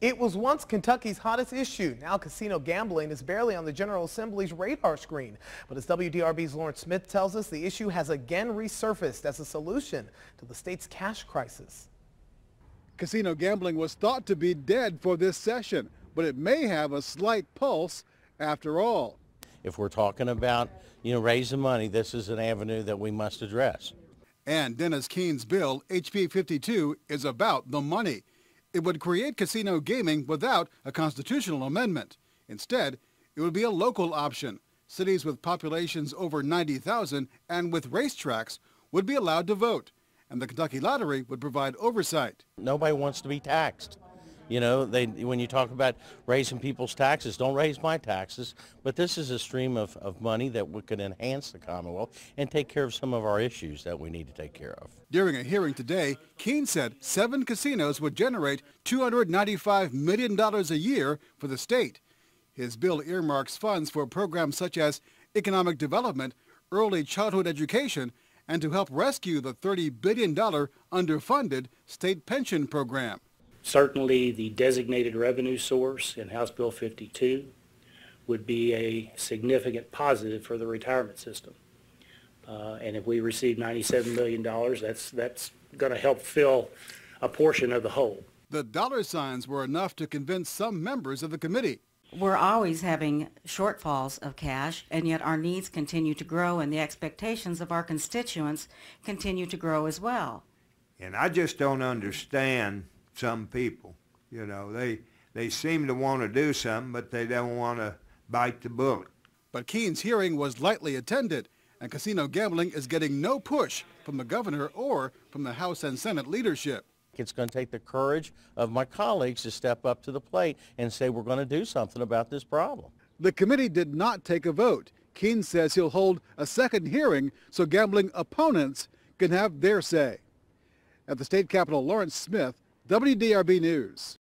It was once Kentucky's hottest issue. Now casino gambling is barely on the General Assembly's radar screen. But as WDRB's Lawrence Smith tells us, the issue has again resurfaced as a solution to the state's cash crisis. Casino gambling was thought to be dead for this session, but it may have a slight pulse after all. If we're talking about, raising money, this is an avenue that we must address. And Dennis Keene's bill, HB 52, is about the money. It would create casino gaming without a constitutional amendment. Instead, it would be a local option. Cities with populations over 90,000 and with racetracks would be allowed to vote, and the Kentucky Lottery would provide oversight. Nobody wants to be taxed. When you talk about raising people's taxes, don't raise my taxes, but this is a stream of money that could enhance the Commonwealth and take care of some of our issues that we need to take care of. During a hearing today, Keene said 7 casinos would generate $295 million a year for the state. His bill earmarks funds for programs such as economic development, early childhood education, and to help rescue the $30 billion underfunded state pension program. Certainly the designated revenue source in House Bill 52 would be a significant positive for the retirement system. And if we receive $97 million, that's going to help fill a portion of the hole. The dollar signs were enough to convince some members of the committee. We're always having shortfalls of cash, and yet our needs continue to grow, and the expectations of our constituents continue to grow as well. And I just don't understand some people. They seem to want to do something, but they don't want to bite the bullet. But Keene's hearing was lightly attended, and casino gambling is getting no push from the governor or from the House and Senate leadership. It's going to take the courage of my colleagues to step up to the plate and say we're going to do something about this problem. The committee did not take a vote. Keene says he'll hold a second hearing so gambling opponents can have their say. At the state capitol, Lawrence Smith, WDRB News.